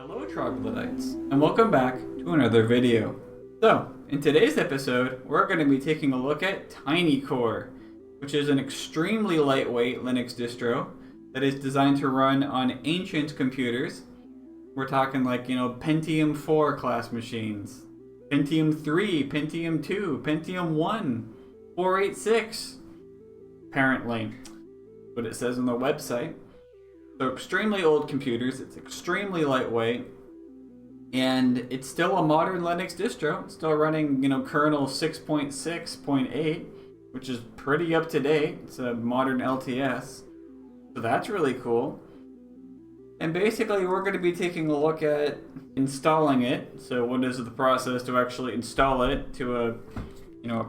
Hello troglodytes, and welcome back to another video. So, in today's episode, we're going to be taking a look at TinyCore, which is an extremely lightweight Linux distro that is designed to run on ancient computers. We're talking like, Pentium 4 class machines, Pentium 3, Pentium 2, Pentium 1, 486, apparently, what it says on the website. So extremely old computers, it's extremely lightweight, and it's still a modern Linux distro. It's still running, kernel 6.6.8, which is pretty up to date. It's a modern LTS. So that's really cool. And basically we're going to be taking a look at installing it. So what is the process to actually install it to a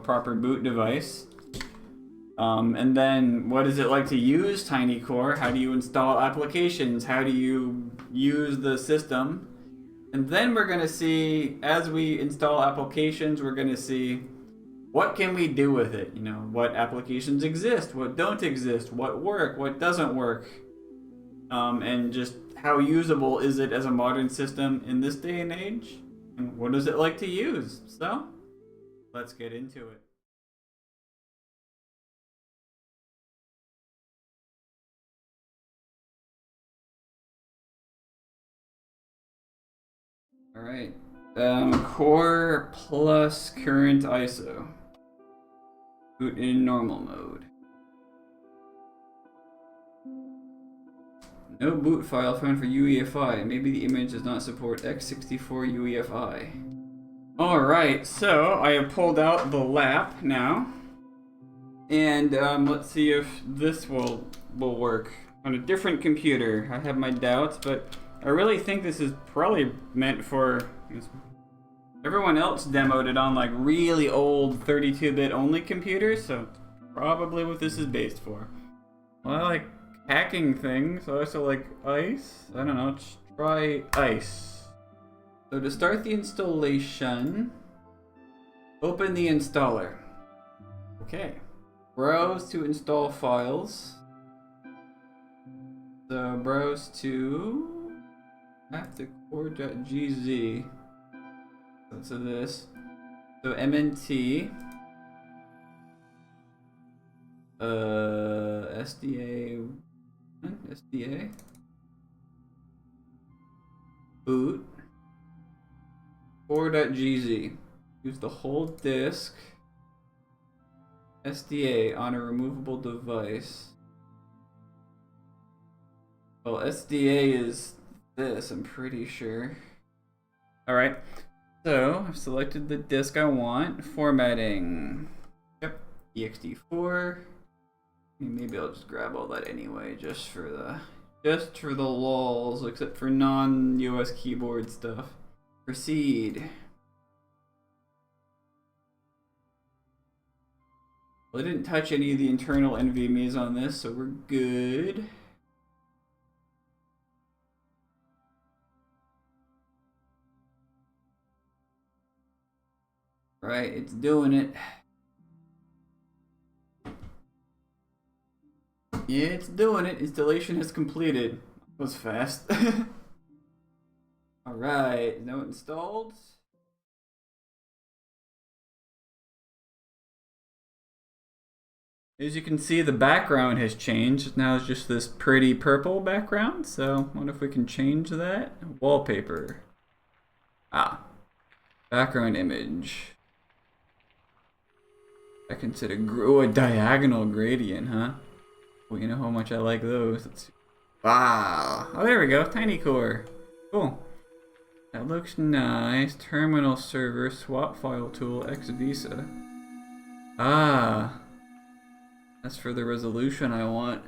proper boot device? And then what is it like to use TinyCore? How do you install applications? How do you use the system? And then we're going to see, as we install applications, we're going to see what can we do with it? What applications exist, what don't exist, what work, what doesn't work, and just how usable is it as a modern system in this day and age? And what is it like to use? So, let's get into it. Alright, core plus current ISO. Boot in normal mode. No boot file found for UEFI. Maybe the image does not support x64 UEFI. Alright, so I have pulled out the lap now. And let's see if this will work on a different computer. I have my doubts, but I really think this is probably meant for... Everyone else demoed it on like really old 32-bit only computers, so probably what this is based for. Well, I like hacking things, so I also like ice. I don't know, let's try ice. So to start the installation, open the installer. Okay. Browse to install files. So browse to core.gz. So this. So mnt SDA boot core.gz. Use the whole disk. SDA on a removable device. Well, SDA is this, I'm pretty sure. Alright, so I've selected the disk I want. Formatting. Yep, ext4. Maybe I'll just grab all that anyway, just for the lols, except for non-US keyboard stuff. Proceed. Well, I didn't touch any of the internal NVMEs on this, so we're good. Right, it's doing it. Yeah, it's doing it. Installation is completed. That was fast. Alright, now installed. As you can see, the background has changed. Now it's just this pretty purple background. So, what if we can change that? Wallpaper. Background image. I consider a diagonal gradient, huh? Well, you know how much I like those. Wow. Oh, there we go. TinyCore. Cool. That looks nice. Terminal server, swap file tool, xvisa. That's for the resolution I want.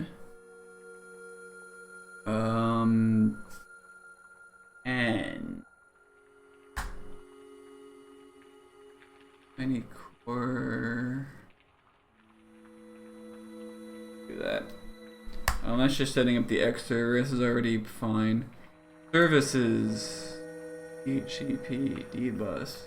And TinyCore. Do that. That's just setting up the X server. This is already fine. Services. HTTP dbus.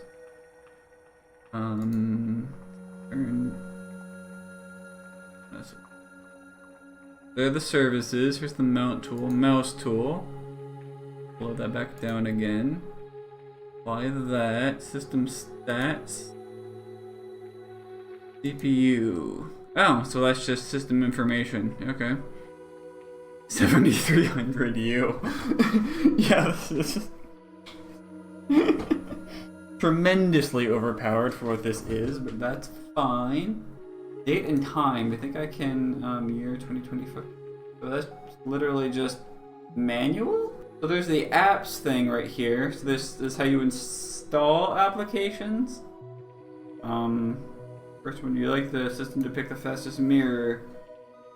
They're the services. Here's the mount tool, mouse tool. Blow that back down again. Apply that. System stats. CPU. Oh, so that's just system information. Okay. 7300U. Yeah, this is tremendously overpowered for what this is, but that's fine. Date and time. I think I can year 2025. So that's literally just manual? So there's the apps thing right here. So this is how you install applications. First one, do you like the system to pick the fastest mirror?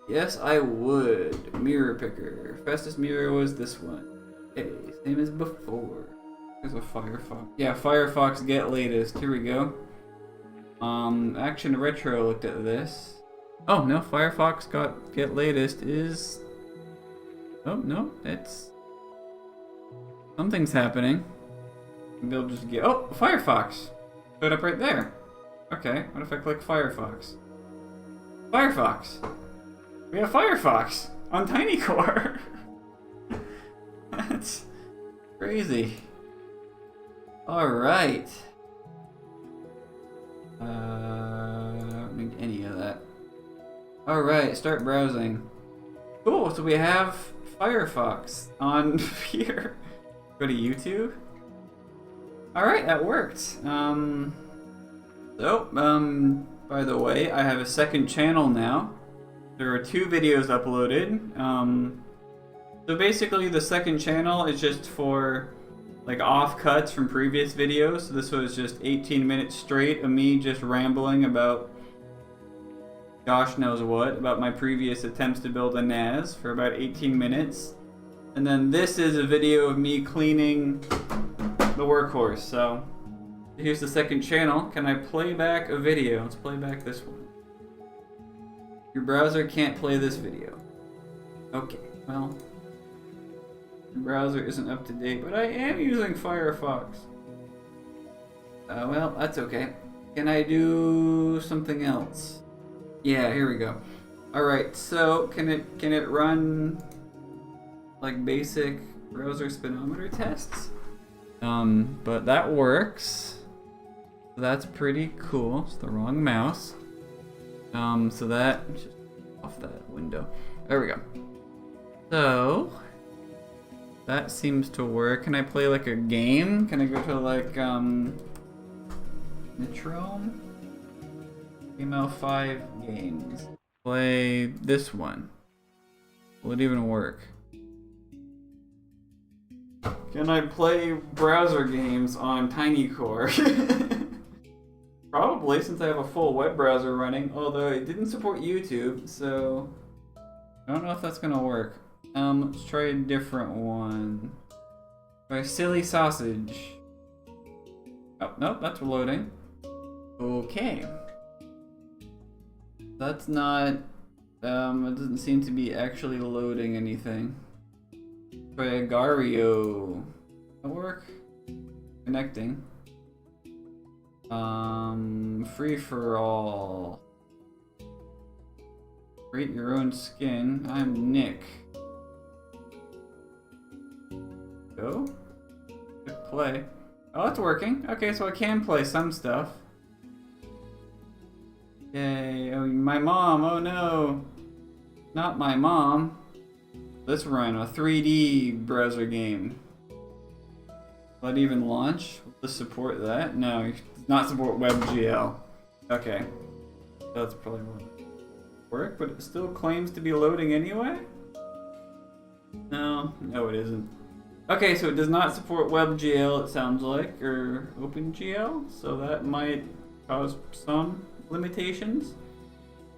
Yes, I would. Mirror picker. Fastest mirror was this one. Okay, same as before. There's a Firefox. Yeah, Firefox get latest. Here we go. Action Retro looked at this. Oh no, Firefox got get latest is. Oh no, it's something's happening. They'll just get. Oh, Firefox showed up right there. Okay, what if I click Firefox? Firefox. We have Firefox on TinyCore. That's crazy. All right. I don't need any of that. All right, start browsing. Cool. So we have Firefox on here. Go to YouTube. All right, that worked. By the way, I have a second channel now. There are 2 videos uploaded. So basically the second channel is just for like offcuts from previous videos. So this was just 18 minutes straight of me just rambling about gosh knows what, about my previous attempts to build a NAS for about 18 minutes. And then this is a video of me cleaning the workhorse. So here's the second channel. Can I play back a video? Let's play back this one. Your browser can't play this video. Okay, well, your browser isn't up to date, but I am using Firefox. Well, that's okay. Can I do something else? Yeah, here we go. Alright, so can it run like basic browser speedometer tests? But that works. That's pretty cool. It's the wrong mouse. So that just off that window. There we go. So that seems to work. Can I play like a game? Can I go to like Nitrome? HTML5 games. Play this one. Will it even work? Can I play browser games on TinyCore? Probably, since I have a full web browser running, although it didn't support YouTube, so I don't know if that's gonna work. Let's try a different one. Try Silly Sausage. Oh, nope, that's loading. Okay. That's not, it doesn't seem to be actually loading anything. Try Agario. That work? Connecting. Free for all. Create your own skin. I'm Nick. Go. Hit play. Oh, it's working. Okay, so I can play some stuff. Yay. Oh, my mom. Oh no. Not my mom. Let's run a 3D browser game. Will it even launch? Will this support that? No, it does not support WebGL. Okay. That's probably won't work, but it still claims to be loading anyway? No, it isn't. Okay, so it does not support WebGL, it sounds like, or OpenGL, so that might cause some limitations.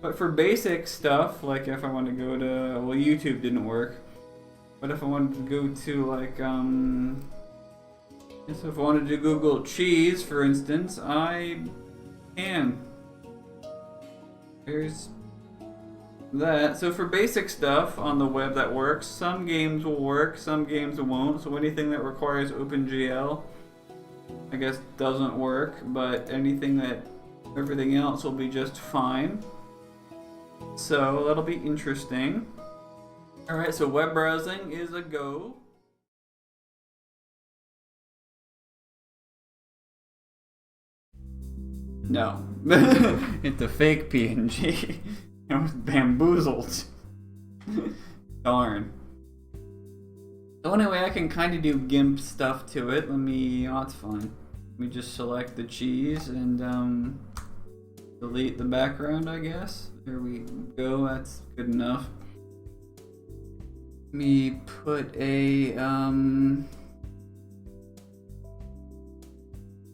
But for basic stuff, like if I want to go to, well, YouTube didn't work. But if I wanted to go to like, so if I wanted to Google cheese, for instance, I can. There's that. So for basic stuff on the web that works, some games will work, some games won't. So anything that requires OpenGL, I guess, doesn't work. But everything else will be just fine. So that'll be interesting. Alright, so web browsing is a go. No. It's a fake PNG. It was bamboozled. Darn. So anyway, I can kind of do GIMP stuff to it. Let me, oh, it's fine. Let me just select the cheese and delete the background, I guess. There we go, that's good enough. Let me put a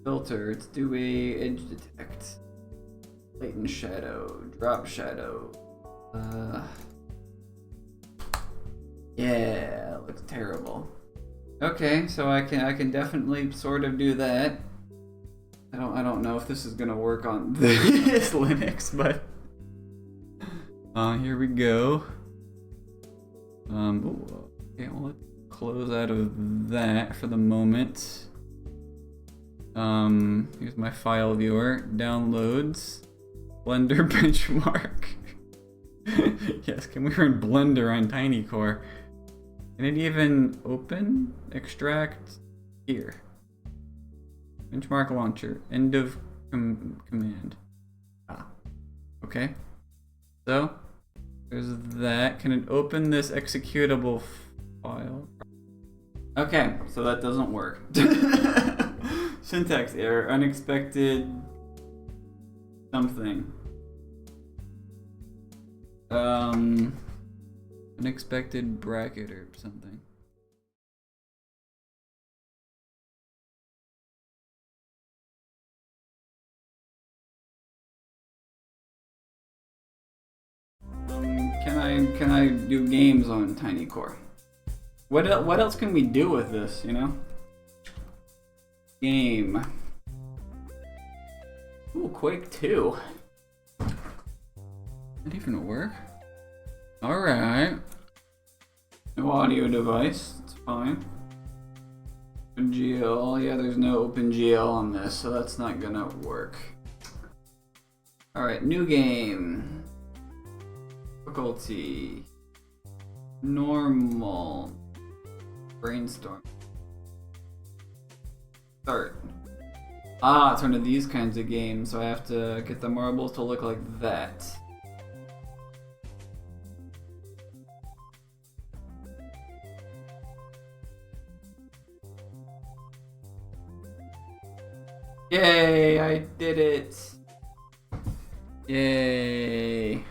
filter. Let's do a edge detect, latent shadow, drop shadow. Yeah, it looks terrible. Okay, so I can definitely sort of do that. I don't know if this is gonna work on this Linux, but here we go. Okay, well, let's close out of that for the moment. Here's my file viewer. Downloads. Blender benchmark. Yes, can we run Blender on TinyCore? Can it even open? Extract here. Benchmark launcher. End of command. Okay. So there's that. Can it open this executable file? Okay, so that doesn't work. Syntax error. Unexpected something. Unexpected bracket or something. Can I do games on TinyCore? What else can we do with this, you know? Game. Ooh, Quake 2. That even work? Alright. No audio device, it's fine. OpenGL, yeah, there's no OpenGL on this, so that's not gonna work. Alright, new game. Difficulty. Normal. Brainstorm. Start. Ah, it's one of these kinds of games, so I have to get the marbles to look like that. Yay, I did it. Yay.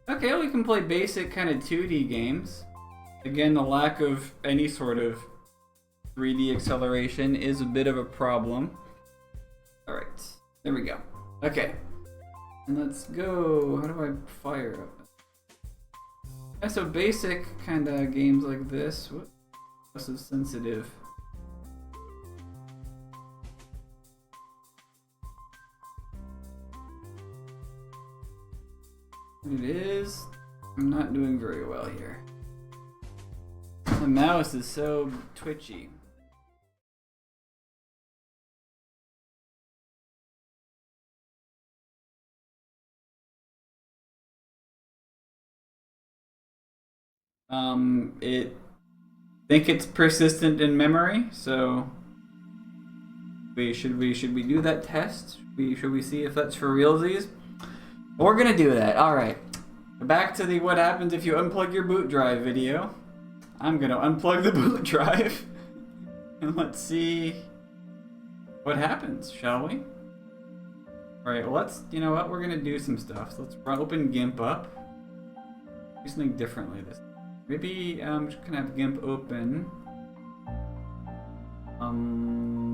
Okay, we can play basic kind of 2D games. Again, the lack of any sort of 3D acceleration is a bit of a problem. Alright, there we go. Okay, and let's go. How do I fire up? Yeah, so basic kind of games like this. What else is sensitive? It is. I'm not doing very well here. The mouse is so twitchy. I think it's persistent in memory, so should we do that test? Should we see if that's for realsies? We're gonna do that. All right. Back to the what happens if you unplug your boot drive video. I'm gonna unplug the boot drive and let's see what happens, shall we? All right. Well, you know what? We're gonna do some stuff. So let's open GIMP up. Do something differently this time. Maybe I'm just gonna have GIMP open.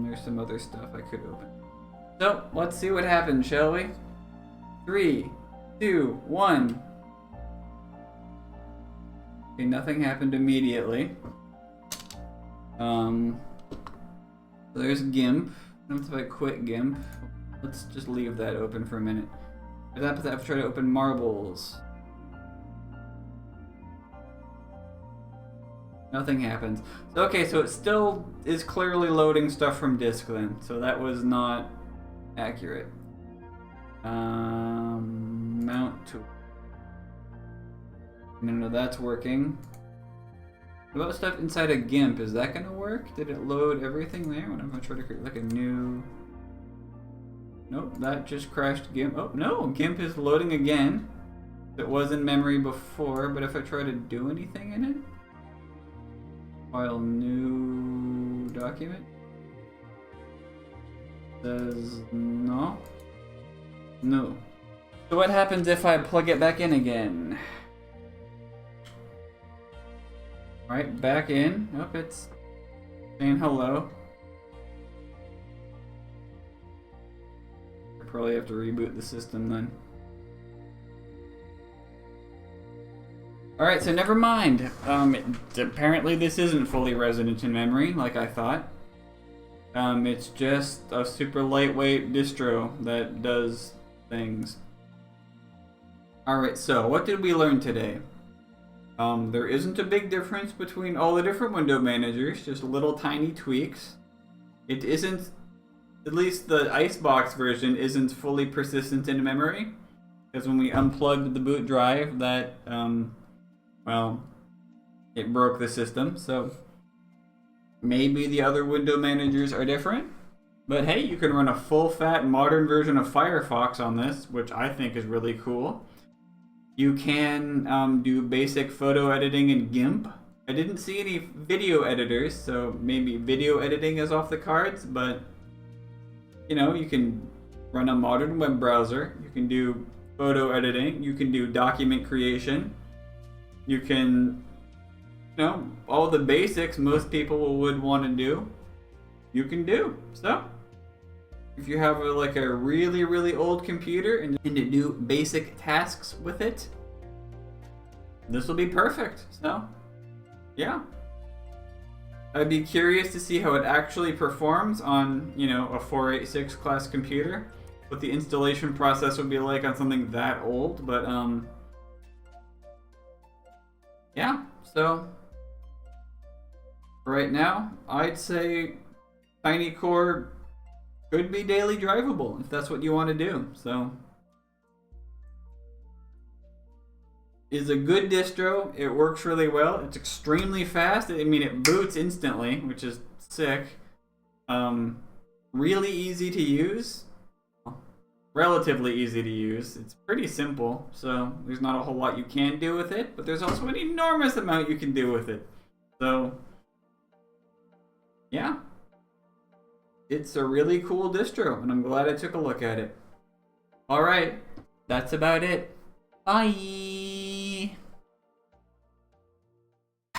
There's some other stuff I could open. So let's see what happens, shall we? 3, 2, 1. Okay, nothing happened immediately. So there's GIMP. I don't know if I quit GIMP. Let's just leave that open for a minute. I have to try to open marbles. Nothing happens. So, okay, so it still is clearly loading stuff from disk then. So that was not accurate. Mount tool. No, that's working. What about stuff inside a GIMP? Is that gonna work? Did it load everything there? When I'm gonna try to create like a new Nope, that just crashed GIMP. Oh, no, GIMP is loading again. It was in memory before, but if I try to do anything in it? File new document? Says no. No. So what happens if I plug it back in again? Alright, back in. Oh, it's saying hello. I probably have to reboot the system then. Alright, so never mind. Apparently this isn't fully resident in memory, like I thought. It's just a super lightweight distro that does things. Alright, so what did we learn today? There isn't a big difference between all the different window managers, just little tiny tweaks. It isn't, at least the Icebox version isn't fully persistent in memory, because when we unplugged the boot drive, that, well, it broke the system, so maybe the other window managers are different. But hey, you can run a full-fat modern version of Firefox on this, which I think is really cool. You can do basic photo editing in GIMP. I didn't see any video editors, so maybe video editing is off the cards, but you know, you can run a modern web browser, you can do photo editing, you can do document creation, you can, you know, all the basics most people would want to do, you can do. So if you have like a really, really old computer and to do basic tasks with it, this will be perfect. So, yeah. I'd be curious to see how it actually performs on, you know, a 486 class computer. What the installation process would be like on something that old, but, yeah. So, right now, I'd say TinyCore could be daily drivable if that's what you want to do. So, is a good distro. It works really well. It's extremely fast. I mean, it boots instantly, which is sick. Really easy to use. Relatively easy to use. It's pretty simple, so there's not a whole lot you can do with it, but there's also an enormous amount you can do with it. So, yeah. It's a really cool distro, and I'm glad I took a look at it. Alright, that's about it. Bye!